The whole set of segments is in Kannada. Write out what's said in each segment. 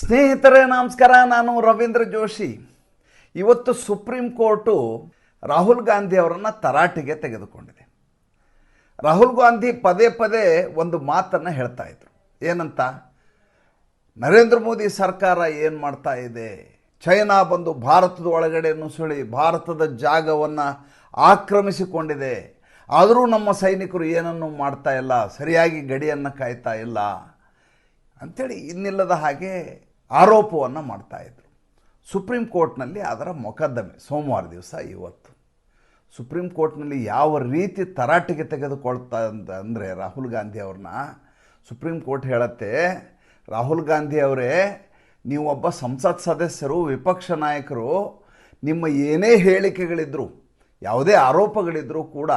ಸ್ನೇಹಿತರೇ ನಮಸ್ಕಾರ. ನಾನು ರವೀಂದ್ರ ಜೋಶಿ. ಇವತ್ತು ಸುಪ್ರೀಂ ಕೋರ್ಟು ರಾಹುಲ್ ಗಾಂಧಿ ಅವರನ್ನು ತರಾಟೆಗೆ ತೆಗೆದುಕೊಂಡಿದೆ. ರಾಹುಲ್ ಗಾಂಧಿ ಪದೇ ಪದೇ ಒಂದು ಮಾತನ್ನು ಹೇಳ್ತಾ ಇದ್ರು. ಏನಂತ? ನರೇಂದ್ರ ಮೋದಿ ಸರ್ಕಾರ ಏನು ಮಾಡ್ತಾ ಇದೆ, ಚೈನಾ ಬಂದು ಭಾರತದ ಒಳಗಡೆ ನುಸುಳಿ ಭಾರತದ ಜಾಗವನ್ನು ಆಕ್ರಮಿಸಿಕೊಂಡಿದೆ, ಆದರೂ ನಮ್ಮ ಸೈನಿಕರು ಏನನ್ನೂ ಮಾಡ್ತಾ ಇಲ್ಲ, ಸರಿಯಾಗಿ ಗಡಿಯನ್ನು ಕಾಯ್ತಾ ಇಲ್ಲ ಅಂಥೇಳಿ ಇನ್ನಿಲ್ಲದ ಹಾಗೆ ಆರೋಪವನ್ನು ಮಾಡ್ತಾಯಿದ್ರು. ಸುಪ್ರೀಂ ಕೋರ್ಟ್ನಲ್ಲಿ ಅದರ ಮೊಕದ್ದಮೆ ಸೋಮವಾರ ದಿವಸ. ಇವತ್ತು ಸುಪ್ರೀಂ ಕೋರ್ಟ್ನಲ್ಲಿ ಯಾವ ರೀತಿ ತರಾಟೆಗೆ ತೆಗೆದುಕೊಳ್ತಾ ಅಂದರೆ ರಾಹುಲ್ ಗಾಂಧಿ ಅವ್ರನ್ನ ಸುಪ್ರೀಂ ಕೋರ್ಟ್ ಹೇಳುತ್ತೆ, ರಾಹುಲ್ ಗಾಂಧಿ ಅವರೇ, ನೀವು ಒಬ್ಬ ಸಂಸತ್ ಸದಸ್ಯರು, ವಿಪಕ್ಷ ನಾಯಕರು, ನಿಮ್ಮ ಏನೇ ಹೇಳಿಕೆಗಳಿದ್ದರೂ, ಯಾವುದೇ ಆರೋಪಗಳಿದ್ದರೂ ಕೂಡ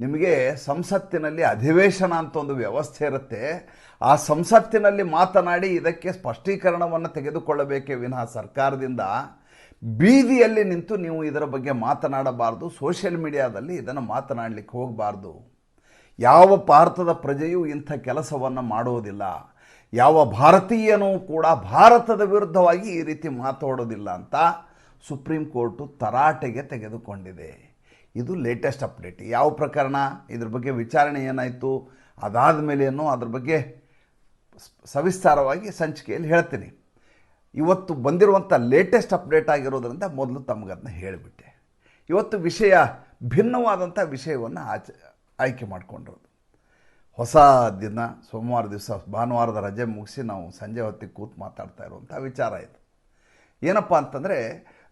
ನಿಮಗೆ ಸಂಸತ್ತಿನಲ್ಲಿ ಅಧಿವೇಶನ ಅಂತ ಒಂದು ವ್ಯವಸ್ಥೆ ಇರುತ್ತೆ. ಆ ಸಂಸತ್ತಿನಲ್ಲಿ ಮಾತನಾಡಿ ಇದಕ್ಕೆ ಸ್ಪಷ್ಟೀಕರಣವನ್ನು ತೆಗೆದುಕೊಳ್ಳಬೇಕೇ ವಿನಃ ಸರ್ಕಾರದಿಂದ ಬೀದಿಯಲ್ಲಿ ನಿಂತು ನೀವು ಇದರ ಬಗ್ಗೆ ಮಾತನಾಡಬಾರ್ದು, ಸೋಷಿಯಲ್ ಮೀಡಿಯಾದಲ್ಲಿ ಇದನ್ನು ಮಾತನಾಡಲಿಕ್ಕೆ ಹೋಗಬಾರ್ದು. ಯಾವ ಭಾರತದ ಪ್ರಜೆಯೂ ಇಂಥ ಕೆಲಸವನ್ನು ಮಾಡುವುದಿಲ್ಲ, ಯಾವ ಭಾರತೀಯನೂ ಕೂಡ ಭಾರತದ ವಿರುದ್ಧವಾಗಿ ಈ ರೀತಿ ಮಾತಾಡೋದಿಲ್ಲ ಅಂತ ಸುಪ್ರೀಂ ಕೋರ್ಟು ತರಾಟೆಗೆ ತೆಗೆದುಕೊಂಡಿದೆ. ಇದು ಲೇಟೆಸ್ಟ್ ಅಪ್ಡೇಟ್. ಯಾವ ಪ್ರಕರಣ, ಇದ್ರ ಬಗ್ಗೆ ವಿಚಾರಣೆ ಏನಾಯಿತು, ಅದಾದ ಮೇಲೇನು ಅದ್ರ ಬಗ್ಗೆ ಸವಿಸ್ತಾರವಾಗಿ ಸಂಚಿಕೆಯಲ್ಲಿ ಹೇಳ್ತೀನಿ. ಇವತ್ತು ಬಂದಿರುವಂಥ ಲೇಟೆಸ್ಟ್ ಅಪ್ಡೇಟ್ ಆಗಿರೋದ್ರಿಂದ ಮೊದಲು ತಮಗದನ್ನ ಹೇಳಿಬಿಟ್ಟೆ. ಇವತ್ತು ವಿಷಯ ಭಿನ್ನವಾದಂಥ ವಿಷಯವನ್ನು ಆಯ್ಕೆ ಮಾಡಿಕೊಂಡಿರೋದು. ಹೊಸ ದಿನ, ಸೋಮವಾರ ದಿವಸ, ಭಾನುವಾರದ ರಜೆ ಮುಗಿಸಿ ನಾವು ಸಂಜೆ ಹೊತ್ತಿಗೆ ಕೂತು ಮಾತಾಡ್ತಾ ಇರುವಂಥ ವಿಚಾರ ಇದು. ಏನಪ್ಪ ಅಂತಂದರೆ,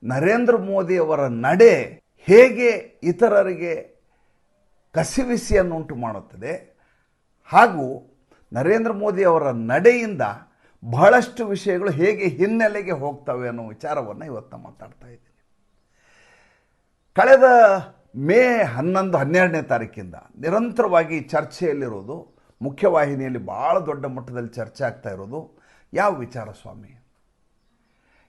ನರೇಂದ್ರ ಮೋದಿಯವರ ನಡೆ ಹೇಗೆ ಇತರರಿಗೆ ಕಸಿವಿಸಿಯನ್ನುಂಟು ಮಾಡುತ್ತದೆ, ಹಾಗೂ ನರೇಂದ್ರ ಮೋದಿ ಅವರ ನಡೆಯಿಂದ ಬಹಳಷ್ಟು ವಿಷಯಗಳು ಹೇಗೆ ಹಿನ್ನೆಲೆಗೆ ಹೋಗ್ತವೆ ಅನ್ನೋ ವಿಚಾರವನ್ನು ಇವತ್ತು ಮಾತಾಡ್ತಾ ಇದ್ದೀನಿ. ಕಳೆದ ಮೇ 11-12ನೇ ತಾರೀಕಿಂದ ನಿರಂತರವಾಗಿ ಚರ್ಚೆಯಲ್ಲಿರೋದು, ಮುಖ್ಯವಾಹಿನಿಯಲ್ಲಿ ಭಾಳ ದೊಡ್ಡ ಮಟ್ಟದಲ್ಲಿ ಚರ್ಚೆ ಆಗ್ತಾ ಇರೋದು ಯಾವ ವಿಚಾರ ಸ್ವಾಮಿ?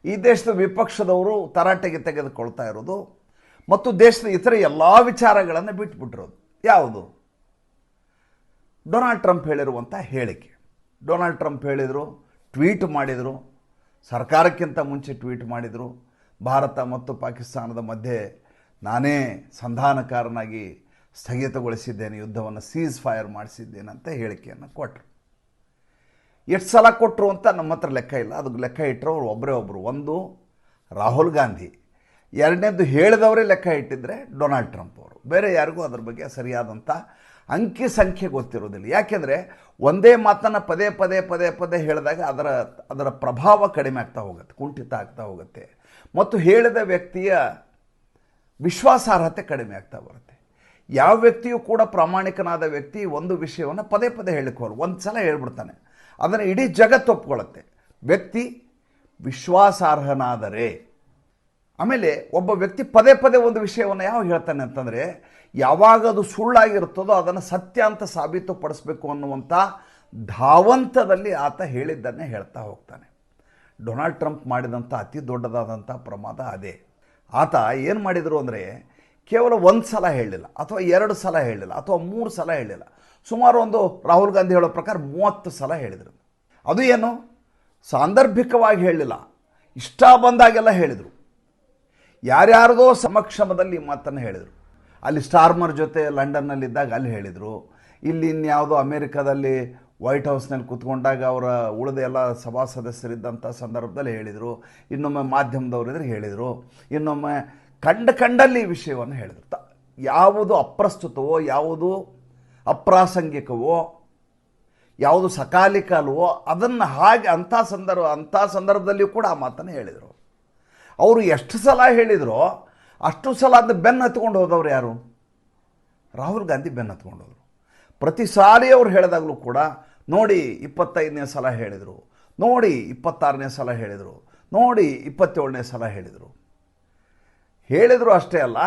ಈ ದೇಶದ ವಿಪಕ್ಷದವರು ತರಾಟೆಗೆ ತೆಗೆದುಕೊಳ್ತಾ ಇರೋದು ಮತ್ತು ದೇಶದ ಇತರ ಎಲ್ಲ ವಿಚಾರಗಳನ್ನು ಬಿಟ್ಬಿಟ್ಟಿರೋದು ಯಾವುದು? ಡೊನಾಲ್ಡ್ ಟ್ರಂಪ್ ಹೇಳಿರುವಂಥ ಹೇಳಿಕೆ. ಡೊನಾಲ್ಡ್ ಟ್ರಂಪ್ ಹೇಳಿದರು, ಟ್ವೀಟ್ ಮಾಡಿದರು, ಸರ್ಕಾರಕ್ಕಿಂತ ಮುಂಚೆ ಟ್ವೀಟ್ ಮಾಡಿದರು, ಭಾರತ ಮತ್ತು ಪಾಕಿಸ್ತಾನದ ಮಧ್ಯೆ ನಾನೇ ಸಂಧಾನಕಾರನಾಗಿ ಸ್ಥಗಿತಗೊಳಿಸಿದ್ದೇನೆ, ಯುದ್ಧವನ್ನು ಸೀಸ್ ಫೈರ್ ಮಾಡಿಸಿದ್ದೇನೆ ಅಂತ ಹೇಳಿಕೆಯನ್ನು ಕೊಟ್ಟರು. ಎಷ್ಟು ಸಲ ಕೊಟ್ಟರು ಅಂತ ನಮ್ಮ ಹತ್ರ ಲೆಕ್ಕ ಇಲ್ಲ. ಅದಕ್ಕೆ ಲೆಕ್ಕ ಇಟ್ಟರು ಅವರು ಒಬ್ಬರೇ ಒಬ್ಬರು. ಒಂದು ರಾಹುಲ್ ಗಾಂಧಿ, ಎರಡನೇದು ಹೇಳಿದವರೇ ಲೆಕ್ಕ ಇಟ್ಟಿದ್ದರೆ ಡೊನಾಲ್ಡ್ ಟ್ರಂಪ್ ಅವರು. ಬೇರೆ ಯಾರಿಗೂ ಅದ್ರ ಬಗ್ಗೆ ಸರಿಯಾದಂಥ ಅಂಕಿ ಸಂಖ್ಯೆ ಗೊತ್ತಿರೋದಿಲ್ಲ. ಯಾಕೆಂದರೆ ಒಂದೇ ಮಾತನ್ನು ಪದೇ ಪದೇ ಪದೇ ಪದೇ ಹೇಳಿದಾಗ ಅದರ ಪ್ರಭಾವ ಕಡಿಮೆ ಆಗ್ತಾ ಹೋಗುತ್ತೆ, ಕುಂಠಿತ ಆಗ್ತಾ ಹೋಗುತ್ತೆ, ಮತ್ತು ಹೇಳಿದ ವ್ಯಕ್ತಿಯ ವಿಶ್ವಾಸಾರ್ಹತೆ ಕಡಿಮೆ ಆಗ್ತಾ ಬರುತ್ತೆ. ಯಾವ ವ್ಯಕ್ತಿಯೂ ಕೂಡ ಪ್ರಾಮಾಣಿಕನಾದ ವ್ಯಕ್ತಿ ಒಂದು ವಿಷಯವನ್ನು ಪದೇ ಪದೇ ಹೇಳಿಕೊಳ್ಳು, ಒಂದು ಸಲ ಹೇಳ್ಬಿಡ್ತಾನೆ, ಅದನ್ನು ಇಡೀ ಜಗತ್ತು ಒಪ್ಕೊಳ್ಳುತ್ತೆ. ವ್ಯಕ್ತಿ ವಿಶ್ವಾಸಾರ್ಹನಾದರೆ, ಆಮೇಲೆ ಒಬ್ಬ ವ್ಯಕ್ತಿ ಪದೇ ಪದೇ ಒಂದು ವಿಷಯವನ್ನು ಯಾವ ಹೇಳ್ತಾನೆ ಅಂತಂದರೆ, ಯಾವಾಗ ಅದು ಸುಳ್ಳಾಗಿರುತ್ತದೋ ಅದನ್ನು ಸತ್ಯ ಅಂತ ಸಾಬೀತುಪಡಿಸಬೇಕು ಅನ್ನುವಂಥ ಧಾವಂತದಲ್ಲಿ ಆತ ಹೇಳಿದ್ದನ್ನೇ ಹೇಳ್ತಾ ಹೋಗ್ತಾನೆ. ಡೊನಾಲ್ಡ್ ಟ್ರಂಪ್ ಮಾಡಿದಂಥ ಅತಿ ದೊಡ್ಡದಾದಂಥ ಪ್ರಮಾದ ಅದೇ. ಆತ ಏನು ಮಾಡಿದರು ಅಂದರೆ, ಕೇವಲ ಒಂದು ಸಲ ಹೇಳಲಿಲ್ಲ, ಅಥವಾ 2 ಸಲ ಹೇಳಲಿಲ್ಲ, ಅಥವಾ 3 ಸಲ ಹೇಳಲಿಲ್ಲ, ಸುಮಾರು ಒಂದು ರಾಹುಲ್ ಗಾಂಧಿ ಹೇಳೋ ಪ್ರಕಾರ 30 ಸಲ ಹೇಳಿದರು. ಅದು ಏನು, ಸಾಂದರ್ಭಿಕವಾಗಿ ಹೇಳಲಿಲ್ಲ, ಇಷ್ಟ ಬಂದಾಗೆಲ್ಲ ಹೇಳಿದರು. ಯಾರ್ಯಾರದೋ ಸಮಕ್ಷಮದಲ್ಲಿ ಈ ಮಾತನ್ನು ಹೇಳಿದರು. ಅಲ್ಲಿ ಸ್ಟಾರ್ಮರ್ ಜೊತೆ ಲಂಡನ್ನಲ್ಲಿದ್ದಾಗ ಅಲ್ಲಿ ಹೇಳಿದರು, ಇಲ್ಲಿ ಇನ್ಯಾವುದೋ ಅಮೇರಿಕಾದಲ್ಲಿ ವೈಟ್ ಹೌಸ್ನಲ್ಲಿ ಕೂತ್ಕೊಂಡಾಗ ಅವರ ಉಳಿದ ಎಲ್ಲ ಸಭಾ ಸದಸ್ಯರಿದ್ದಂಥ ಸಂದರ್ಭದಲ್ಲಿ ಹೇಳಿದರು, ಇನ್ನೊಮ್ಮೆ ಮಾಧ್ಯಮದವರಿದ್ರೆ ಹೇಳಿದರು, ಇನ್ನೊಮ್ಮೆ ಕಂಡಲ್ಲಿ ಈ ವಿಷಯವನ್ನು ಹೇಳಿದರು. ಯಾವುದು ಅಪ್ರಸ್ತುತವೋ, ಯಾವುದು ಅಪ್ರಾಸಂಗಿಕವೋ, ಯಾವುದು ಸಕಾಲಿಕ ಅಲ್ವೋ ಅದನ್ನು ಹಾಗೆ ಅಂಥ ಸಂದರ್ಭದಲ್ಲಿಯೂ ಕೂಡ ಆ ಮಾತನ್ನು ಹೇಳಿದರು. ಅವರು ಎಷ್ಟು ಸಲ ಹೇಳಿದರೋ ಅಷ್ಟು ಸಲ ಅದನ್ನು ಬೆನ್ನು ಹತ್ಕೊಂಡು ಹೋದವ್ರು ಯಾರು? ರಾಹುಲ್ ಗಾಂಧಿ ಬೆನ್ನು ಹತ್ಕೊಂಡು ಹೋದರು. ಪ್ರತಿ ಸಾರಿ ಅವ್ರು ಹೇಳಿದಾಗಲೂ ಕೂಡ, ನೋಡಿ 25ನೇ ಸಲ ಹೇಳಿದರು, ನೋಡಿ 26ನೇ ಸಲ ಹೇಳಿದರು, ನೋಡಿ 27ನೇ ಸಲ ಹೇಳಿದರು ಅಷ್ಟೇ ಅಲ್ಲ,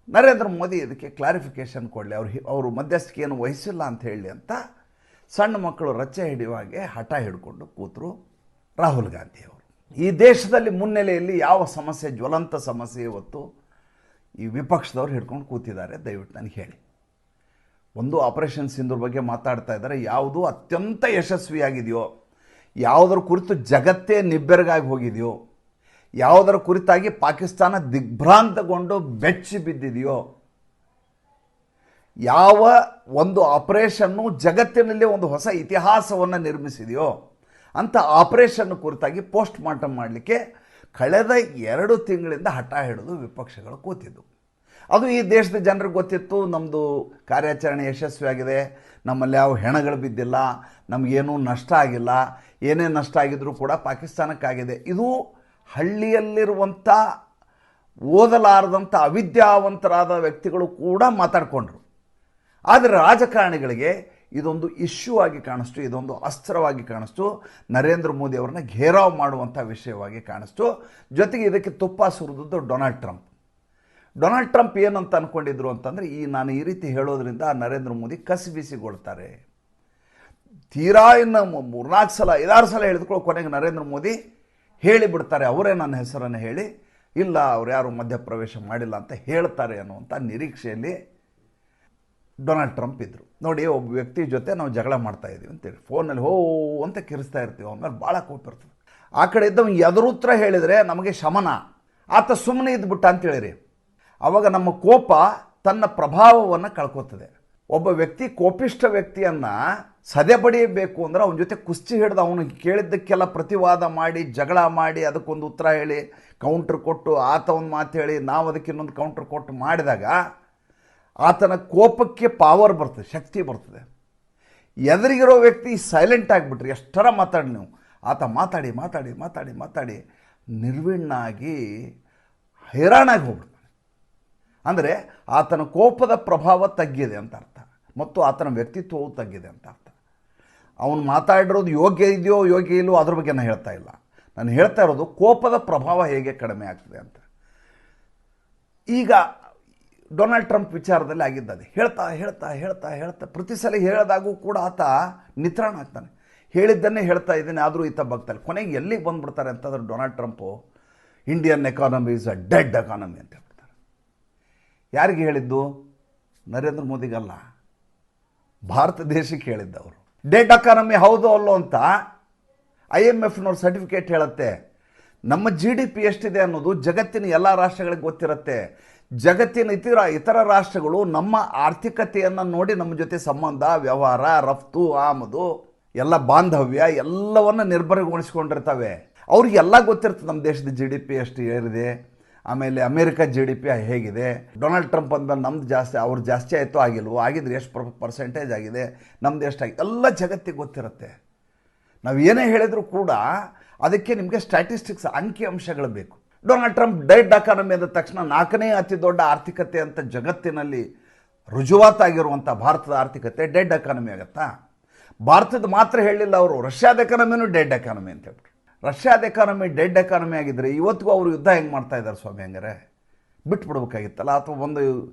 ನರೇಂದ್ರ ಮೋದಿ ಇದಕ್ಕೆ ಕ್ಲಾರಿಫಿಕೇಷನ್ ಕೊಡಲಿ, ಅವರು ಮಧ್ಯಸ್ಥಿಕೆಯನ್ನು ವಹಿಸಿಲ್ಲ ಅಂತ ಹೇಳಿ ಅಂತ ಸಣ್ಣ ಮಕ್ಕಳು ರಚ್ಚೆ ಹಿಡಿಯುವಾಗೆ ಹಠ ಹಿಡ್ಕೊಂಡು ಕೂತರು ರಾಹುಲ್ ಗಾಂಧಿ ಅವರು. ಈ ದೇಶದಲ್ಲಿ ಮುನ್ನೆಲೆಯಲ್ಲಿ ಯಾವ ಸಮಸ್ಯೆ, ಜ್ವಲಂತ ಸಮಸ್ಯೆ ಇವತ್ತು ಈ ವಿಪಕ್ಷದವ್ರು ಹಿಡ್ಕೊಂಡು ಕೂತಿದ್ದಾರೆ? ದಯವಿಟ್ಟು ನನಗೆ ಹೇಳಿ. ಒಂದು ಆಪರೇಷನ್ ಸಿಂಧೂರ್ ಬಗ್ಗೆ ಮಾತಾಡ್ತಾ ಇದ್ದಾರೆ, ಯಾವುದು ಅತ್ಯಂತ ಯಶಸ್ವಿಯಾಗಿದೆಯೋ, ಯಾವುದರ ಕುರಿತು ಜಗತ್ತೇ ನಿಬ್ಬೆರಗಾಗಿ ಹೋಗಿದೆಯೋ, ಯಾವುದರ ಕುರಿತಾಗಿ ಪಾಕಿಸ್ತಾನ ದಿಗ್ಭ್ರಾಂತಗೊಂಡು ಬೆಚ್ಚಿ ಬಿದ್ದಿದೆಯೋ, ಯಾವ ಒಂದು ಆಪರೇಷನ್ನು ಜಗತ್ತಿನಲ್ಲಿ ಒಂದು ಹೊಸ ಇತಿಹಾಸವನ್ನು ನಿರ್ಮಿಸಿದೆಯೋ ಅಂಥ ಆಪರೇಷನ್ ಕುರಿತಾಗಿ ಪೋಸ್ಟ್ ಮಾರ್ಟಮ್ ಮಾಡಲಿಕ್ಕೆ ಕಳೆದ 2 ತಿಂಗಳಿಂದ ಹಠ ಹಿಡಿದು ವಿಪಕ್ಷಗಳು ಕೂತಿದ್ದು. ಅದು ಈ ದೇಶದ ಜನರಿಗೆ ಗೊತ್ತಿತ್ತು, ನಮ್ಮದು ಕಾರ್ಯಾಚರಣೆ ಯಶಸ್ವಿಯಾಗಿದೆ, ನಮ್ಮಲ್ಲಿ ಯಾವ ಹೆಣಗಳು ಬಿದ್ದಿಲ್ಲ, ನಮಗೇನೂ ನಷ್ಟ ಆಗಿಲ್ಲ, ಏನೇ ನಷ್ಟ ಆಗಿದ್ರೂ ಕೂಡ ಪಾಕಿಸ್ತಾನಕ್ಕಾಗಿದೆ. ಇದು ಹಳ್ಳಿಯಲ್ಲಿರುವಂಥ ಓದಲಾರದಂಥ ಅವಿದ್ಯಾವಂತರಾದ ವ್ಯಕ್ತಿಗಳು ಕೂಡ ಮಾತಾಡಿಕೊಂಡ್ರು. ಆದರೆ ರಾಜಕಾರಣಿಗಳಿಗೆ ಇದೊಂದು ಇಶ್ಯೂ ಆಗಿ ಕಾಣಿಸ್ತು, ಇದೊಂದು ಅಸ್ತ್ರವಾಗಿ ಕಾಣಿಸ್ತು, ನರೇಂದ್ರ ಮೋದಿ ಅವರನ್ನ ಘೇರಾವ್ ಮಾಡುವಂಥ ವಿಷಯವಾಗಿ ಕಾಣಿಸ್ತು. ಜೊತೆಗೆ ಇದಕ್ಕೆ ತುಪ್ಪ ಸುರಿದದ್ದು ಡೊನಾಲ್ಡ್ ಟ್ರಂಪ್. ಡೊನಾಲ್ಡ್ ಟ್ರಂಪ್ ಏನಂತ ಅಂದ್ಕೊಂಡಿದ್ರು ಅಂತಂದರೆ, ನಾನು ಈ ರೀತಿ ಹೇಳೋದ್ರಿಂದ ನರೇಂದ್ರ ಮೋದಿ ಕಸಿಬಿಸಿಗೊಳ್ತಾರೆ. ತೀರಾ ಇನ್ನು 3-4 ಸಲ 5-6 ಸಲ ಹೇಳಿದ್ಕೊಳ್ಳೋ ಕೊನೆಗೆ ನರೇಂದ್ರ ಮೋದಿ ಹೇಳಿಬಿಡ್ತಾರೆ, ಅವರೇ ನನ್ನ ಹೆಸರನ್ನು ಹೇಳಿ, ಇಲ್ಲ ಅವ್ರು ಯಾರು ಮಧ್ಯಪ್ರವೇಶ ಮಾಡಿಲ್ಲ ಅಂತ ಹೇಳ್ತಾರೆ ಅನ್ನುವಂಥ ನಿರೀಕ್ಷೆಯಲ್ಲಿ ಡೊನಾಲ್ಡ್ ಟ್ರಂಪ್ ಇದ್ದರು. ನೋಡಿ, ಒಬ್ಬ ವ್ಯಕ್ತಿ ಜೊತೆ ನಾವು ಜಗಳ ಮಾಡ್ತಾ ಇದ್ದೀವಿ ಅಂತೇಳಿ ಫೋನಲ್ಲಿ ಹೋ ಅಂತ ಕಿರಿಸ್ತಾ ಇರ್ತೀವಿ, ಅವನ ಭಾಳ ಕೋಪ ಇರ್ತದೆ. ಆ ಕಡೆ ಇದ್ದವ ಎದುರುತ್ತರ ಹೇಳಿದರೆ ನಮಗೆ ಶಮನ, ಆತ ಸುಮ್ಮನೆ ಇದ್ಬಿಟ್ಟ ಅಂತೇಳಿರಿ, ಆವಾಗ ನಮ್ಮ ಕೋಪ ತನ್ನ ಪ್ರಭಾವವನ್ನು ಕಳ್ಕೊತದೆ. ಒಬ್ಬ ವ್ಯಕ್ತಿ ಕೋಪಿಷ್ಠ ವ್ಯಕ್ತಿಯನ್ನು ಸದೆಬಡಿಯಬೇಕು ಅಂದರೆ ಅವನ ಜೊತೆ ಕುಸ್ತಿ ಹಿಡಿದು ಅವನು ಕೇಳಿದ್ದಕ್ಕೆಲ್ಲ ಪ್ರತಿವಾದ ಮಾಡಿ, ಜಗಳ ಮಾಡಿ, ಅದಕ್ಕೊಂದು ಉತ್ತರ ಹೇಳಿ, ಕೌಂಟ್ರ್ ಕೊಟ್ಟು, ಆತ ಒಂದು ಮಾತು ಹೇಳಿ, ನಾವು ಅದಕ್ಕೆ ಇನ್ನೊಂದು ಕೌಂಟ್ರ್ ಕೊಟ್ಟು ಮಾಡಿದಾಗ ಆತನ ಕೋಪಕ್ಕೆ ಪಾವರ್ ಬರ್ತದೆ, ಶಕ್ತಿ ಬರ್ತದೆ. ಎದುರಿಗಿರೋ ವ್ಯಕ್ತಿ ಸೈಲೆಂಟ್ ಆಗಿಬಿಟ್ರಿ, ಎಷ್ಟರ ಮಾತಾಡಿ ನೀವು, ಆತ ಮಾತಾಡಿ ಮಾತಾಡಿ ಮಾತಾಡಿ ಮಾತಾಡಿ ನಿರ್ವಿಣ್ಣಾಗಿ ಹೈರಾಣಾಗಿ ಹೋಗ್ಬಿಡ್ತಾನೆ. ಅಂದರೆ ಆತನ ಕೋಪದ ಪ್ರಭಾವ ತಗ್ಗಿದೆ ಅಂತ ಅರ್ಥ, ಮತ್ತು ಆತನ ವ್ಯಕ್ತಿತ್ವವು ತಗ್ಗಿದೆ ಅಂತ ಅರ್ಥ. ಅವನು ಮಾತಾಡಿರೋದು ಯೋಗ್ಯ ಇದೆಯೋ ಯೋಗ್ಯ ಇಲ್ಲವೋ ಅದ್ರ ಬಗ್ಗೆ ನಾನು ಹೇಳ್ತಾ ಇಲ್ಲ, ನಾನು ಹೇಳ್ತಾ ಇರೋದು ಕೋಪದ ಪ್ರಭಾವ ಹೇಗೆ ಕಡಿಮೆ ಆಗ್ತದೆ ಅಂತ. ಈಗ ಡೊನಾಲ್ಡ್ ಟ್ರಂಪ್ ವಿಚಾರದಲ್ಲಿ ಆಗಿದ್ದದೆ, ಹೇಳ್ತಾ ಹೇಳ್ತಾ ಹೇಳ್ತಾ ಹೇಳ್ತಾ ಪ್ರತಿ ಸಲ ಹೇಳಿದಾಗೂ ಕೂಡ ಆತ ನಿತ್ರಾಣ ಆಗ್ತಾನೆ. ಹೇಳಿದ್ದನ್ನೇ ಹೇಳ್ತಾ ಇದ್ದೀನಿ, ಆದರೂ ಈತ ಬಗ್ತಾನೆ. ಕೊನೆಗೆ ಎಲ್ಲಿಗೆ ಬಂದುಬಿಡ್ತಾರೆ ಅಂತಂದ್ರೆ Donald Trump Indian economy is a dead economy ಅಂತ ಹೇಳ್ಬಿಡ್ತಾರೆ. ಯಾರಿಗೆ ಹೇಳಿದ್ದು? ನರೇಂದ್ರ ಮೋದಿಗಲ್ಲ, ಭಾರತ ದೇಶಕ್ಕೆ ಹೇಳಿದ್ದವರು. ಡೆಡ್ ಎಕಾನಮಿ ಹೌದು ಅಲ್ಲೋ ಅಂತ IMFನವ್ರ ಸರ್ಟಿಫಿಕೇಟ್ ಹೇಳುತ್ತೆ. ನಮ್ಮ GDP ಎಷ್ಟಿದೆ ಅನ್ನೋದು ಜಗತ್ತಿನ ಎಲ್ಲ ರಾಷ್ಟ್ರಗಳಿಗೆ ಗೊತ್ತಿರುತ್ತೆ. ಜಗತ್ತಿನ ಇತರ ರಾಷ್ಟ್ರಗಳು ನಮ್ಮ ಆರ್ಥಿಕತೆಯನ್ನು ನೋಡಿ ನಮ್ಮ ಜೊತೆ ಸಂಬಂಧ, ವ್ಯವಹಾರ, ರಫ್ತು, ಆಮದು, ಎಲ್ಲ ಬಾಂಧವ್ಯ ಎಲ್ಲವನ್ನು ನಿರ್ಭರಗೊಳಿಸ್ಕೊಂಡಿರ್ತವೆ. ಅವ್ರಿಗೆಲ್ಲ ಗೊತ್ತಿರ್ತದೆ ನಮ್ಮ ದೇಶದ GDP ಎಷ್ಟು ಏರಿದೆ, ಆಮೇಲೆ ಅಮೇರಿಕ GDP ಹೇಗಿದೆ. ಡೊನಾಲ್ಡ್ ಟ್ರಂಪ್ ಅಂದಮೇಲೆ ನಮ್ದು ಜಾಸ್ತಿ, ಅವ್ರು ಜಾಸ್ತಿ ಆಯಿತು ಆಗಿಲ್ವೋ, ಆಗಿದ್ರೆ ಎಷ್ಟು ಪರ್ಸೆಂಟೇಜ್ ಆಗಿದೆ, ನಮ್ದು ಎಷ್ಟಾಗಿದೆ, ಎಲ್ಲ ಜಗತ್ತಿಗೆ ಗೊತ್ತಿರುತ್ತೆ. ನಾವು ಏನೇ ಹೇಳಿದರೂ ಕೂಡ ಅದಕ್ಕೆ ನಿಮಗೆ ಸ್ಟ್ಯಾಟಿಸ್ಟಿಕ್ಸ್, ಅಂಕಿಅಂಶಗಳು ಬೇಕು. ಡೊನಾಲ್ಡ್ ಟ್ರಂಪ್ ಡೆಡ್ ಎಕಾನಮಿ ಅಂದ ತಕ್ಷಣ 4ನೇ ಅತಿ ದೊಡ್ಡ ಆರ್ಥಿಕತೆ ಅಂತ ಜಗತ್ತಿನಲ್ಲಿ ರುಜುವಾತಾಗಿರುವಂಥ ಭಾರತದ ಆರ್ಥಿಕತೆ ಡೆಡ್ ಎಕಾನಮಿ ಆಗುತ್ತಾ? ಭಾರತದ ಮಾತ್ರ ಹೇಳಿಲ್ಲ ಅವರು, ರಷ್ಯಾದ ಎಕಾನಮಿನೂ ಡೆಡ್ ಎಕಾನಮಿ ಅಂತ ಹೇಳ್ಬಿಟ್ಟು. ರಷ್ಯಾದ ಎಕಾನಮಿ ಡೆಡ್ ಎಕಾನಮಿ ಆಗಿದ್ದರೆ ಇವತ್ತಿಗೂ ಅವರು ಯುದ್ಧ ಹೆಂಗೆ ಮಾಡ್ತಾ ಇದ್ದಾರೆ ಸ್ವಾಮಿ? ಹಂಗಾರೆ ಬಿಟ್ಬಿಡ್ಬೇಕಾಗಿತ್ತಲ್ಲ, ಅಥವಾ ಒಂದು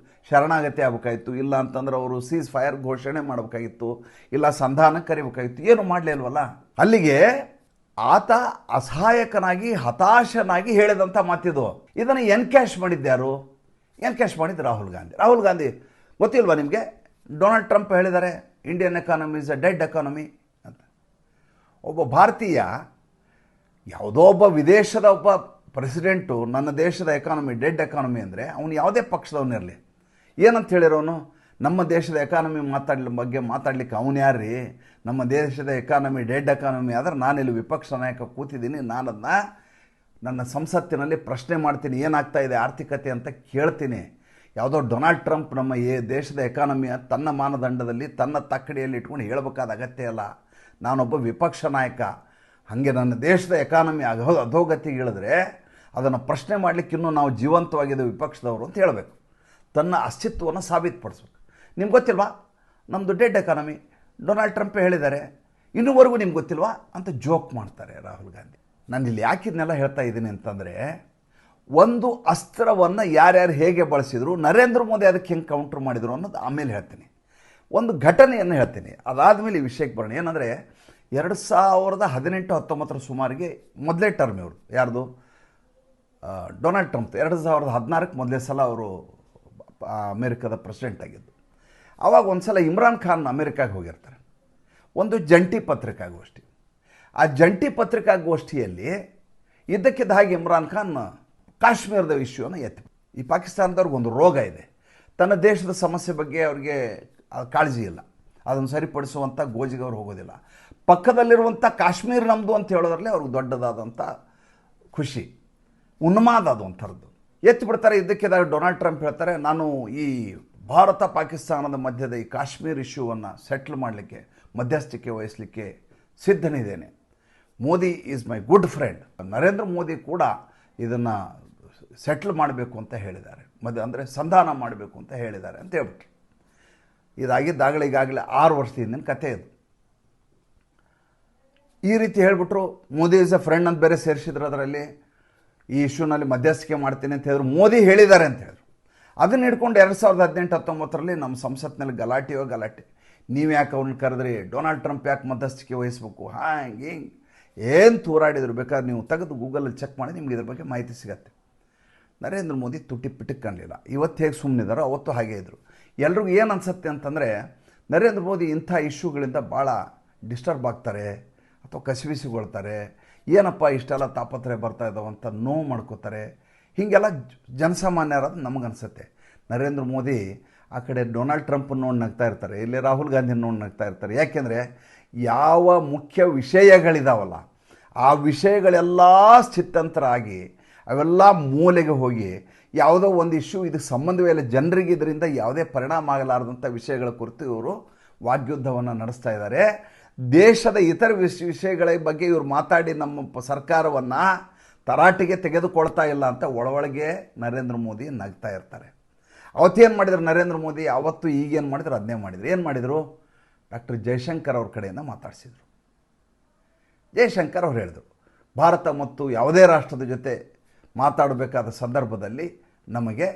ಶರಣಾಗತಿ ಆಗಬೇಕಾಗಿತ್ತು, ಇಲ್ಲ ಅಂತಂದ್ರೆ ಅವರು ಸೀಸ್ ಫೈರ್ ಘೋಷಣೆ ಮಾಡಬೇಕಾಗಿತ್ತು, ಇಲ್ಲ ಸಂಧಾನ ಕರಿಬೇಕಾಗಿತ್ತು, ಏನು ಮಾಡಲಿಲ್ವಲ್ಲ. ಅಲ್ಲಿಗೆ ಆತ ಅಸಹಾಯಕನಾಗಿ ಹತಾಶನಾಗಿ ಹೇಳಿದಂಥ ಮಾತಿದು. ಇದನ್ನು ಎನ್ಕ್ಯಾಶ್ ಮಾಡಿದ್ದ್ಯಾರು? ಎನ್ಕ್ಯಾಶ್ ಮಾಡಿದ್ದು ರಾಹುಲ್ ಗಾಂಧಿ. ರಾಹುಲ್ ಗಾಂಧಿ ಗೊತ್ತಿಲ್ವಾ ನಿಮಗೆ? ಡೊನಾಲ್ಡ್ ಟ್ರಂಪ್ ಹೇಳಿದ್ದಾರೆ Indian economy is a dead economy ಅಂತ. ಒಬ್ಬ ಭಾರತೀಯ ಯಾವುದೋ ಒಬ್ಬ ವಿದೇಶದ ಒಬ್ಬ ಪ್ರೆಸಿಡೆಂಟು ನನ್ನ ದೇಶದ ಎಕಾನಮಿ ಡೆಡ್ ಎಕಾನಮಿ ಅಂದರೆ ಅವನು ಯಾವುದೇ ಪಕ್ಷದವನಿರಲಿ, ಏನಂತ ಹೇಳಿರೋನು? ನಮ್ಮ ದೇಶದ ಎಕಾನಮಿ ಬಗ್ಗೆ ಮಾತಾಡ್ಲಿಕ್ಕೆ ಅವನು ಯಾರ್ರೀ? ನಮ್ಮ ದೇಶದ ಎಕಾನಮಿ ಡೆಡ್ ಎಕಾನಮಿ ಆದರೆ ನಾನಿಲ್ಲಿ ವಿಪಕ್ಷ ನಾಯಕ ಕೂತಿದ್ದೀನಿ, ನಾನದನ್ನ ನನ್ನ ಸಂಸತ್ತಿನಲ್ಲಿ ಪ್ರಶ್ನೆ ಮಾಡ್ತೀನಿ, ಏನಾಗ್ತಾ ಇದೆ ಆರ್ಥಿಕತೆ ಅಂತ ಕೇಳ್ತೀನಿ. ಯಾವುದೋ ಡೊನಾಲ್ಡ್ ಟ್ರಂಪ್ ನಮ್ಮ ದೇಶದ ಎಕಾನಮಿಯ ತನ್ನ ಮಾನದಂಡದಲ್ಲಿ ತನ್ನ ತಕ್ಕಡಿಯಲ್ಲಿ ಇಟ್ಕೊಂಡು ಹೇಳಬೇಕಾದ ಅಗತ್ಯ ಇಲ್ಲ. ನಾನೊಬ್ಬ ವಿಪಕ್ಷ ನಾಯಕ, ಹಾಗೆ ನನ್ನ ದೇಶದ ಎಕಾನಮಿ ಅಧೋಗತಿಗೆ ಇಳಿದ್ರೆ ಅದನ್ನು ಪ್ರಶ್ನೆ ಮಾಡಲಿಕ್ಕೆ ಇನ್ನೂ ನಾವು ಜೀವಂತವಾಗಿದೆ ವಿಪಕ್ಷದವರು ಅಂತ ಹೇಳಬೇಕು, ತನ್ನ ಅಸ್ತಿತ್ವವನ್ನು ಸಾಬೀತುಪಡಿಸ್ಬೇಕು. ನಿಮ್ಗೆ ಗೊತ್ತಿಲ್ವಾ ನಮ್ಮದು ಡೆಡ್ ಎಕಾನಮಿ, ಡೊನಾಲ್ಡ್ ಟ್ರಂಪೇ ಹೇಳಿದ್ದಾರೆ, ಇನ್ನೂವರೆಗೂ ನಿಮ್ಗೆ ಗೊತ್ತಿಲ್ವಾ ಅಂತ ಜೋಕ್ ಮಾಡ್ತಾರೆ ರಾಹುಲ್ ಗಾಂಧಿ. ನಾನು ಇಲ್ಲಿ ಯಾಕಿದ್ನೆಲ್ಲ ಹೇಳ್ತಾ ಇದ್ದೀನಿ ಅಂತಂದರೆ, ಒಂದು ಅಸ್ತ್ರವನ್ನು ಯಾರ್ಯಾರು ಹೇಗೆ ಬಳಸಿದ್ರು, ನರೇಂದ್ರ ಮೋದಿ ಅದಕ್ಕೆ ಹೆಂಗೆ ಕೌಂಟ್ರ್ ಮಾಡಿದರು ಅನ್ನೋದು ಆಮೇಲೆ ಹೇಳ್ತೀನಿ. ಒಂದು ಘಟನೆಯನ್ನು ಹೇಳ್ತೀನಿ, ಅದಾದಮೇಲೆ ಈ ವಿಷಯಕ್ಕೆ ಬರೋಣ. ಏನಂದರೆ 2018-19 ಸುಮಾರಿಗೆ ಮೊದಲೇ ಟರ್ಮ್ ಇವರು, ಯಾರ್ದು? Donald Trump. 2016 ಮೊದಲೇ ಸಲ ಅವರು ಅಮೇರಿಕದ ಪ್ರೆಸಿಡೆಂಟ್ ಆಗಿದ್ದು. ಆವಾಗ ಒಂದು ಸಲ ಇಮ್ರಾನ್ ಖಾನ್ ಅಮೇರಿಕಾಗೆ ಹೋಗಿರ್ತಾರೆ, ಒಂದು ಜಂಟಿ ಪತ್ರಿಕಾಗೋಷ್ಠಿ. ಆ ಜಂಟಿ ಪತ್ರಿಕಾಗೋಷ್ಠಿಯಲ್ಲಿ ಇದ್ದಕ್ಕಿದ್ದ ಹಾಗೆ ಇಮ್ರಾನ್ ಖಾನ್ ಕಾಶ್ಮೀರದ ಇಶ್ಯೂವನ್ನು ಎತ್ತಿ, ಈ ಪಾಕಿಸ್ತಾನದವ್ರಿಗೆ ಒಂದು ರೋಗ ಇದೆ, ತನ್ನ ದೇಶದ ಸಮಸ್ಯೆ ಬಗ್ಗೆ ಅವ್ರಿಗೆ ಕಾಳಜಿ ಇಲ್ಲ, ಅದನ್ನು ಸರಿಪಡಿಸುವಂಥ ಗೋಜಿಗೆ ಅವ್ರು ಹೋಗೋದಿಲ್ಲ. ಪಕ್ಕದಲ್ಲಿರುವಂಥ ಕಾಶ್ಮೀರ ನಮ್ಮದು ಅಂತ ಹೇಳೋದ್ರಲ್ಲಿ ಅವ್ರಿಗೆ ದೊಡ್ಡದಾದಂಥ ಖುಷಿ, ಉನ್ಮಾದ ಅದು ಒಂಥರದ್ದು ಎತ್ತಿ ಬಿಡ್ತಾರೆ. ಇದಕ್ಕಿದ್ದಾಗ ಡೊನಾಲ್ಡ್ ಟ್ರಂಪ್ ಹೇಳ್ತಾರೆ, ನಾನು ಈ ಭಾರತ ಪಾಕಿಸ್ತಾನದ ಮಧ್ಯದ ಈ ಕಾಶ್ಮೀರ್ ಇಶ್ಯೂವನ್ನು ಸೆಟ್ಲ್ ಮಾಡಲಿಕ್ಕೆ, ಮಧ್ಯಸ್ಥಿಕೆ ವಹಿಸಲಿಕ್ಕೆ ಸಿದ್ಧನಿದ್ದೇನೆ. Modi is my good friend. Narendra Modi ಕೂಡ ಇದನ್ನು ಸೆಟ್ಲ್ ಮಾಡಬೇಕು ಅಂತ ಹೇಳಿದ್ದಾರೆ, ಅಂದರೆ ಸಂಧಾನ ಮಾಡಬೇಕು ಅಂತ ಹೇಳಿದ್ದಾರೆ ಅಂತ ಹೇಳ್ಬಿಟ್ರು. ಇದಾಗಿದ್ದಾಗಲೇ ಈಗಾಗಲೇ 6 ವರ್ಷದ ಹಿಂದಿನ ಕಥೆ ಇದು. ಈ ರೀತಿ ಹೇಳಿಬಿಟ್ರು. ಮೋದಿ ಈಸ್ ಎ ಫ್ರೆಂಡ್ ಅಂತ ಬೇರೆ ಸೇರಿಸಿದ್ರು ಅದರಲ್ಲಿ. ಈ ಇಶ್ಯೂನಲ್ಲಿ ಮಧ್ಯಸ್ಥಿಕೆ ಮಾಡ್ತೀನಿ ಅಂತ ಹೇಳಿದ್ರು, ಮೋದಿ ಹೇಳಿದ್ದಾರೆ ಅಂತ ಹೇಳಿದ್ರು. ಅದನ್ನು ಹಿಡ್ಕೊಂಡು 2018-19 ನಮ್ಮ ಸಂಸತ್ನಲ್ಲಿ ಗಲಾಟೆ. ನೀವು ಯಾಕೆ ಅವ್ರನ್ನ ಕರೆದ್ರಿ, ಡೊನಾಲ್ಡ್ ಟ್ರಂಪ್ ಯಾಕೆ ಮಧ್ಯಸ್ಥಿಕೆ ವಹಿಸಬೇಕು, ಹಿಂಗೆ ಏನು ತೂರಾಡಿದ್ರು. ಬೇಕಾದ್ರೆ ನೀವು ತೆಗೆದು ಗೂಗಲಲ್ಲಿ ಚೆಕ್ ಮಾಡಿ, ನಿಮ್ಗೆ ಇದ್ರ ಬಗ್ಗೆ ಮಾಹಿತಿ ಸಿಗತ್ತೆ. ನರೇಂದ್ರ ಮೋದಿ ತುಟಿ ಪಿಟಕ್ಕೆ ಕಾಣಲಿಲ್ಲ. ಇವತ್ತು ಹೇಗೆ ಸುಮ್ಮನಿದ್ದಾರೋ ಅವತ್ತು ಹಾಗೇ ಇದ್ದರು. ಎಲ್ರಿಗೂ ಏನು ಅನಿಸುತ್ತೆ ಅಂತಂದರೆ, ನರೇಂದ್ರ ಮೋದಿ ಇಂಥ ಇಶ್ಯೂಗಳಿಂದ ಭಾಳ ಡಿಸ್ಟರ್ಬ್ ಆಗ್ತಾರೆ ಅಥವಾ ಕಸಿವಿಸಿಗೊಳ್ತಾರೆ, ಏನಪ್ಪ ಇಷ್ಟೆಲ್ಲ ತಾಪತ್ರೆ ಬರ್ತಾ ಇದ್ದಾವೆ ಅಂತ ನೋವು ಮಾಡ್ಕೋತಾರೆ. ಹೀಗೆಲ್ಲ ಜನಸಾಮಾನ್ಯರಾದ ನಮಗನ್ಸುತ್ತೆ. ನರೇಂದ್ರ ಮೋದಿ ಆ ಕಡೆ ಡೊನಾಲ್ಡ್ ಟ್ರಂಪನ್ನು ನೋಡಿ ನಗ್ತಾ ಇರ್ತಾರೆ, ಇಲ್ಲಿ ರಾಹುಲ್ ಗಾಂಧಿನ ನೋಡಿ ನಗ್ತಾ ಇರ್ತಾರೆ. ಯಾಕೆಂದರೆ ಯಾವ ಮುಖ್ಯ ವಿಷಯಗಳಿದಾವಲ್ಲ, ಆ ವಿಷಯಗಳೆಲ್ಲ ಸ್ಥಿತ್ಯಂತರಾಗಿ ಅವೆಲ್ಲ ಮೂಲೆಗೆ ಹೋಗಿ ಯಾವುದೋ ಒಂದು ಇಶ್ಯೂ ಇದಕ್ಕೆ ಸಂಬಂಧವೇ ಇಲ್ಲ, ಜನರಿಗೆ ಇದರಿಂದ ಯಾವುದೇ ಪರಿಣಾಮ ಆಗಲಾರದಂಥ ವಿಷಯಗಳ ಕುರಿತು ಇವರು ವಾಗ್ಯುದ್ಧವನ್ನು ನಡೆಸ್ತಾ ಇದ್ದಾರೆ. ದೇಶದ ಇತರ ವಿಷಯಗಳ ಬಗ್ಗೆ ಇವರು ಮಾತಾಡಿ ನಮ್ಮ ಸರ್ಕಾರವನ್ನು ತರಾಟೆಗೆ ತೆಗೆದುಕೊಳ್ತಾ ಇಲ್ಲ ಅಂತ ಒಳಗೆ ನರೇಂದ್ರ ಮೋದಿ ನಗ್ತಾ ಇರ್ತಾರೆ. ಅವತ್ತೇನು ಮಾಡಿದ್ರು ನರೇಂದ್ರ ಮೋದಿ, ಅವತ್ತು ಈಗೇನು ಮಾಡಿದ್ರು ಅದನ್ನೇ ಮಾಡಿದ್ರು. ಏನು ಮಾಡಿದರು, ಡಾಕ್ಟರ್ ಜಯಶಂಕರ್ ಅವ್ರ ಕಡೆಯಿಂದ ಮಾತಾಡಿಸಿದರು. ಜಯಶಂಕರ್ ಅವ್ರು ಹೇಳಿದರು, ಭಾರತ ಮತ್ತು ಯಾವುದೇ ರಾಷ್ಟ್ರದ ಜೊತೆ ಮಾತಾಡಬೇಕಾದ ಸಂದರ್ಭದಲ್ಲಿ ನಮಗೆ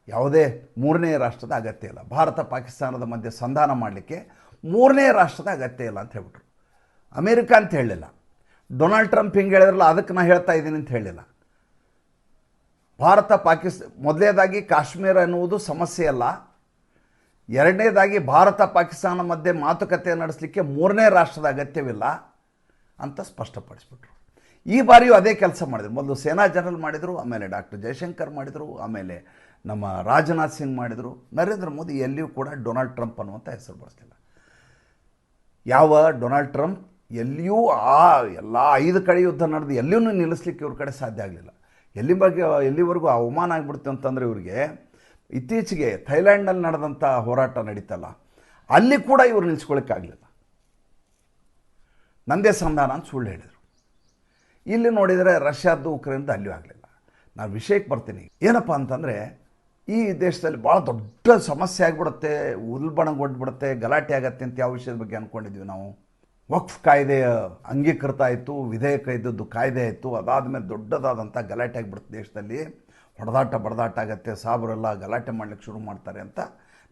ಯಾವುದೇ 3ನೇ ರಾಷ್ಟ್ರದ ಅಗತ್ಯ ಇಲ್ಲ, ಭಾರತ ಪಾಕಿಸ್ತಾನದ ಮಧ್ಯೆ ಸಂಧಾನ ಮಾಡಲಿಕ್ಕೆ 3ನೇ ರಾಷ್ಟ್ರದ ಅಗತ್ಯ ಇಲ್ಲ ಅಂತ ಹೇಳ್ಬಿಟ್ರು. ಅಮೇರಿಕ ಅಂತ ಹೇಳಲಿಲ್ಲ. ಡೊನಾಲ್ಡ್ ಟ್ರಂಪ್ ಹಿಂಗೆ ಹೇಳಿದ್ರಲ್ಲ ಅದಕ್ಕೆ ನಾನು ಹೇಳ್ತಾ ಇದ್ದೀನಿ ಅಂತ ಹೇಳಿಲ್ಲ. ಭಾರತ ಮೊದಲನೇದಾಗಿ ಕಾಶ್ಮೀರ ಎನ್ನುವುದು ಸಮಸ್ಯೆ ಅಲ್ಲ, ಎರಡನೇದಾಗಿ ಭಾರತ ಪಾಕಿಸ್ತಾನ ಮಧ್ಯೆ ಮಾತುಕತೆ ನಡೆಸಲಿಕ್ಕೆ 3ನೇ ರಾಷ್ಟ್ರದ ಅಗತ್ಯವಿಲ್ಲ ಅಂತ ಸ್ಪಷ್ಟಪಡಿಸ್ಬಿಟ್ರು. ಈ ಬಾರಿಯೂ ಅದೇ ಕೆಲಸ ಮಾಡಿದರು. ಮೊದಲು ಸೇನಾ ಜನರಲ್ ಮಾಡಿದರು, ಆಮೇಲೆ ಡಾಕ್ಟರ್ ಜಯಶಂಕರ್ ಮಾಡಿದರು, ಆಮೇಲೆ ನಮ್ಮ ರಾಜನಾಥ್ ಸಿಂಗ್ ಮಾಡಿದರು. ನರೇಂದ್ರ ಮೋದಿ ಎಲ್ಲಿಯೂ ಕೂಡ ಡೊನಾಲ್ಡ್ ಟ್ರಂಪ್ ಅನ್ನುವಂಥ ಹೆಸರು ಬಳಸಲಿಲ್ಲ. ಯಾವ ಡೊನಾಲ್ಡ್ ಟ್ರಂಪ್ ಎಲ್ಲಿಯೂ ಎಲ್ಲ 5 ಕಡೆ ಯುದ್ಧ ನಡೆದು ಎಲ್ಲಿಯೂ ನಿಲ್ಲಿಸಲಿಕ್ಕೆ ಇವ್ರ ಕಡೆ ಸಾಧ್ಯ ಆಗಲಿಲ್ಲ. ಎಲ್ಲಿವರೆಗೂ ಅವಮಾನ ಆಗಿಬಿಡ್ತು ಅಂತಂದರೆ ಇವರಿಗೆ, ಇತ್ತೀಚೆಗೆ ಥೈಲ್ಯಾಂಡ್ನಲ್ಲಿ ನಡೆದಂಥ ಹೋರಾಟ ನಡೀತಲ್ಲ, ಅಲ್ಲಿ ಕೂಡ ಇವರು ನಿಲ್ಲಿಸ್ಕೊಳ್ಳೋಕ್ಕಾಗಲಿಲ್ಲ. ನಂದೇ ಸಂಧಾನ ಅಂತ ಸುಳ್ಳು ಹೇಳಿದರು. ಇಲ್ಲಿ ನೋಡಿದರೆ ರಷ್ಯಾದ್ದು ಉಕ್ರೇನ್ದು ಅಲ್ಲಿಯೂ ಆಗಲಿಲ್ಲ. ನಾನು ವಿಷಯಕ್ಕೆ ಬರ್ತೀನಿ. ಏನಪ್ಪ ಅಂತಂದರೆ, ಈ ದೇಶದಲ್ಲಿ ಭಾಳ ದೊಡ್ಡ ಸಮಸ್ಯೆ ಆಗಿಬಿಡುತ್ತೆ, ಉಲ್ಬಣಗೊಂಡ್ಬಿಡುತ್ತೆ, ಗಲಾಟೆ ಆಗತ್ತೆ ಅಂತ ಯಾವ ವಿಷಯದ ಬಗ್ಗೆ ಅಂದ್ಕೊಂಡಿದ್ವಿ ನಾವು. ವಕ್ಫ್ ಕಾಯ್ದೆ ಅಂಗೀಕೃತ ಆಯಿತು, ವಿಧೇಯಕ ಇದ್ದದ್ದು ಕಾಯ್ದೆ ಆಯಿತು, ಅದಾದಮೇಲೆ ದೊಡ್ಡದಾದಂಥ ಗಲಾಟೆ ಆಗಿಬಿಡುತ್ತೆ ದೇಶದಲ್ಲಿ, ಬಡದಾಟ ಆಗತ್ತೆ, ಸಾಬರೆಲ್ಲ ಗಲಾಟೆ ಮಾಡಲಿಕ್ಕೆ ಶುರು ಮಾಡ್ತಾರೆ ಅಂತ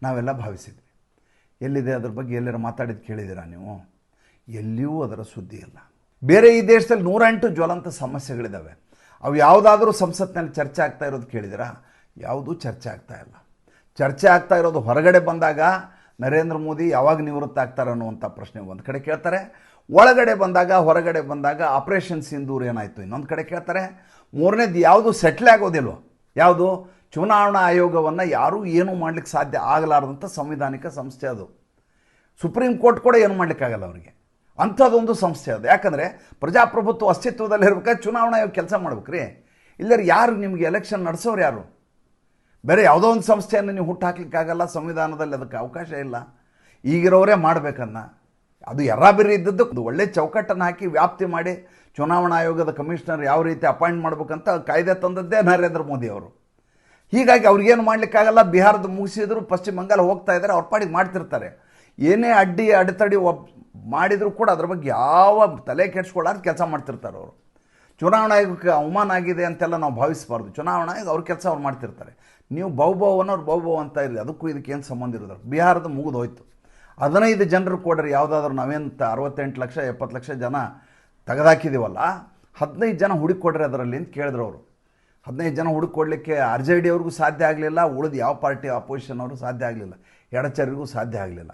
ನಾವೆಲ್ಲ ಭಾವಿಸಿದ್ವಿ. ಎಲ್ಲಿದೆ ಅದ್ರ ಬಗ್ಗೆ ಎಲ್ಲರೂ ಮಾತಾಡಿದ್ದು ಕೇಳಿದ್ದೀರಾ ನೀವು? ಎಲ್ಲಿಯೂ ಅದರ ಸುದ್ದಿ ಇಲ್ಲ. ಬೇರೆ ಈ ದೇಶದಲ್ಲಿ 108 ಜ್ವಲಂತ ಸಮಸ್ಯೆಗಳಿದ್ದಾವೆ. ಅವು ಯಾವುದಾದ್ರೂ ಸಂಸತ್ನಲ್ಲಿ ಚರ್ಚೆ ಆಗ್ತಾ ಇರೋದು ಕೇಳಿದಿರಾ? ಯಾವುದೂ ಚರ್ಚೆ ಆಗ್ತಾ ಇಲ್ಲ. ಚರ್ಚೆ ಆಗ್ತಾ ಇರೋದು ಹೊರಗಡೆ ಬಂದಾಗ ನರೇಂದ್ರ ಮೋದಿ ಯಾವಾಗ ನಿವೃತ್ತ ಆಗ್ತಾರೆ ಅನ್ನುವಂಥ ಪ್ರಶ್ನೆ ಒಂದು ಕಡೆ ಕೇಳ್ತಾರೆ. ಹೊರಗಡೆ ಬಂದಾಗ ಆಪರೇಷನ್ ಸಿಂಧೂರ್ ಏನಾಯಿತು ಇನ್ನೊಂದು ಕಡೆ ಕೇಳ್ತಾರೆ. 3ನೇದು ಯಾವುದು ಸೆಟ್ಲ್ ಆಗೋದಿಲ್ವೋ, ಯಾವುದು ಚುನಾವಣಾ ಆಯೋಗವನ್ನು ಯಾರೂ ಏನೂ ಮಾಡಲಿಕ್ಕೆ ಸಾಧ್ಯ ಆಗಲಾರ್ದಂಥ ಸಂವಿಧಾನಿಕ ಸಂಸ್ಥೆ ಅದು. ಸುಪ್ರೀಂ ಕೋರ್ಟ್ ಕೂಡ ಏನು ಮಾಡಲಿಕ್ಕಾಗಲ್ಲ ಅವರಿಗೆ, ಅಂಥದ್ದೊಂದು ಸಂಸ್ಥೆ ಅದು. ಯಾಕಂದರೆ ಪ್ರಜಾಪ್ರಭುತ್ವ ಅಸ್ತಿತ್ವದಲ್ಲಿ ಇರಬೇಕಾದ್ರೆ ಚುನಾವಣಾ ಆಯೋಗ ಕೆಲಸ ಮಾಡ್ಬೇಕ್ರಿ. ಇಲ್ಲರ ಯಾರು ನಿಮಗೆ ಎಲೆಕ್ಷನ್ ನಡೆಸೋರು ಯಾರು? ಬೇರೆ ಯಾವುದೋ ಒಂದು ಸಂಸ್ಥೆಯನ್ನು ನೀವು ಹುಟ್ಟು ಹಾಕ್ಲಿಕ್ಕಾಗಲ್ಲ, ಸಂವಿಧಾನದಲ್ಲಿ ಅದಕ್ಕೆ ಅವಕಾಶ ಇಲ್ಲ. ಈಗಿರೋರೇ ಮಾಡಬೇಕನ್ನ, ಅದು ಎರ್ರಾಬಿರಿ ಇದ್ದದ್ದು ಒಂದು ಒಳ್ಳೆ ಚೌಕಟ್ಟನ್ನು ಹಾಕಿ ವ್ಯಾಪ್ತಿ ಮಾಡಿ ಚುನಾವಣಾ ಆಯೋಗದ ಕಮಿಷನರ್ ಯಾವ ರೀತಿ ಅಪಾಯಿಂಟ್ ಮಾಡಬೇಕಂತ ಕಾಯ್ದೆ ತಂದದ್ದೇ ನರೇಂದ್ರ ಮೋದಿ ಅವರು. ಹೀಗಾಗಿ ಅವ್ರಿಗೇನು ಮಾಡಲಿಕ್ಕಾಗಲ್ಲ. ಬಿಹಾರದ ಮುಗಿಸಿದ್ರು, ಪಶ್ಚಿಮ ಬಂಗಾಳ ಹೋಗ್ತಾ ಇದ್ದಾರೆ, ಅವ್ರ ಪಾಡಿಗೆ ಮಾಡ್ತಿರ್ತಾರೆ. ಏನೇ ಅಡೆತಡೆ ಮಾಡಿದರೂ ಕೂಡ ಅದ್ರ ಬಗ್ಗೆ ಯಾವ ತಲೆ ಕೆಡಿಸ್ಕೊಳ್ಳಾರ್ದು ಕೆಲಸ ಮಾಡ್ತಿರ್ತಾರೆ ಅವರು. ಚುನಾವಣಾ ಆಯೋಗಕ್ಕೆ ಅವಮಾನ ಆಗಿದೆ ಅಂತೆಲ್ಲ ನಾವು ಭಾವಿಸಬಾರ್ದು. ಚುನಾವಣಾ ಆಯೋಗ ಅವ್ರ ಕೆಲಸ ಅವ್ರು ಮಾಡ್ತಿರ್ತಾರೆ. ನೀವು ಬಹುಭವನವ್ರು ಬಹುಭವ ಅಂತ ಇರಲಿ, ಅದಕ್ಕೂ ಇದಕ್ಕೇನು ಸಂಬಂಧ ಇರೋದ್ರ. ಬಿಹಾರದ ಮುಗಿದು ಹೋಯ್ತು. 15 ಜನರು ಕೊಡ್ರಿ, ಯಾವುದಾದ್ರೂ ನಾವೇನು 68 ಲಕ್ಷ 70 ಲಕ್ಷ ಜನ ತೆಗೆದಾಕಿದ್ದೀವಲ್ಲ, 15 ಜನ ಹುಡುಕೊಡ್ರಿ ಅದರಲ್ಲಿ ಅಂತ ಕೇಳಿದ್ರು ಅವರು. 15 ಜನ ಹುಡುಕೊಡ್ಲಿಕ್ಕೆ RJD ಅವ್ರಿಗೂ ಸಾಧ್ಯ ಆಗಲಿಲ್ಲ, ಉಳಿದು ಯಾವ ಪಾರ್ಟಿ ಅಪೋಸಿಷನ್ ಅವರು ಸಾಧ್ಯ ಆಗಲಿಲ್ಲ, ಎಡಚರಿಗೂ ಸಾಧ್ಯ ಆಗಲಿಲ್ಲ.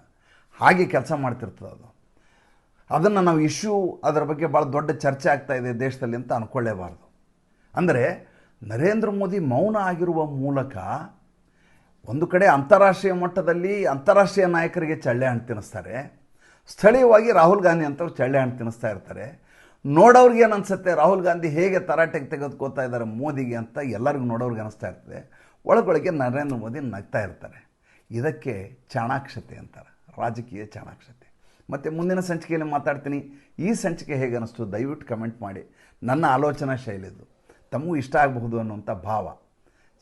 ಹಾಗೆ ಕೆಲಸ ಮಾಡ್ತಿರ್ತದೆ ಅದು. ಅದನ್ನು ನಾವು ಇಶ್ಯೂ ಅದರ ಬಗ್ಗೆ ಭಾಳ ದೊಡ್ಡ ಚರ್ಚೆ ಆಗ್ತಾ ಇದೆ ದೇಶದಲ್ಲಿ ಅಂತ ಅಂದ್ಕೊಳ್ಳೇಬಾರ್ದು. ಅಂದರೆ ನರೇಂದ್ರ ಮೋದಿ ಮೌನ ಆಗಿರುವ ಮೂಲಕ ಒಂದು ಕಡೆ ಅಂತಾರಾಷ್ಟ್ರೀಯ ಮಟ್ಟದಲ್ಲಿ ಅಂತಾರಾಷ್ಟ್ರೀಯ ನಾಯಕರಿಗೆ ಚಳ್ಳೆ ಹಣ್ಣು ತಿನ್ನಿಸ್ತಾರೆ, ಸ್ಥಳೀಯವಾಗಿ ರಾಹುಲ್ ಗಾಂಧಿ ಅಂತವ್ರು ಚಳ್ಳೆ ಹಣ್ಣು ತಿನ್ನಿಸ್ತಾ ಇರ್ತಾರೆ. ನೋಡೋರಿಗೆ ಏನು ಅನಿಸುತ್ತೆ, ರಾಹುಲ್ ಗಾಂಧಿ ಹೇಗೆ ತರಾಟೆಗೆ ತೆಗೆದುಕೋತಾ ಇದ್ದಾರೆ ಮೋದಿಗೆ ಅಂತ ಎಲ್ಲರಿಗೂ ನೋಡೋರಿಗೆ ಅನಿಸ್ತಾ ಇರ್ತದೆ. ಒಳಗೊಳಗೆ ನರೇಂದ್ರ ಮೋದಿ ನಗ್ತಾ ಇರ್ತಾರೆ. ಇದಕ್ಕೆ ಚಾಣಾಕ್ಷತೆ ಅಂತಾರೆ, ರಾಜಕೀಯ ಚಾಣಾಕ್ಷತೆ. ಮತ್ತು ಮುಂದಿನ ಸಂಚಿಕೆಯಲ್ಲಿ ಮಾತಾಡ್ತೀನಿ. ಈ ಸಂಚಿಕೆ ಹೇಗೆ ಅನ್ನಿಸ್ತು ದಯವಿಟ್ಟು ಕಮೆಂಟ್ ಮಾಡಿ. ನನ್ನ ಆಲೋಚನಾ ಶೈಲಿದು ತಮಗೂ ಇಷ್ಟ ಆಗಬಹುದು ಅನ್ನುವಂಥ ಭಾವ.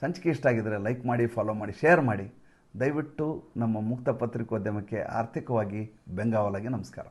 ಸಂಚಿಕೆ ಇಷ್ಟ ಆಗಿದ್ದರೆ ಲೈಕ್ ಮಾಡಿ, ಫಾಲೋ ಮಾಡಿ, ಶೇರ್ ಮಾಡಿ. ದಯವಿಟ್ಟು ನಮ್ಮ ಮುಕ್ತ ಪತ್ರಿಕೋದ್ಯಮಕ್ಕೆ ಆರ್ಥಿಕವಾಗಿ ಬೆಂಗಾವಲಾಗಿ ನಮಸ್ಕಾರ.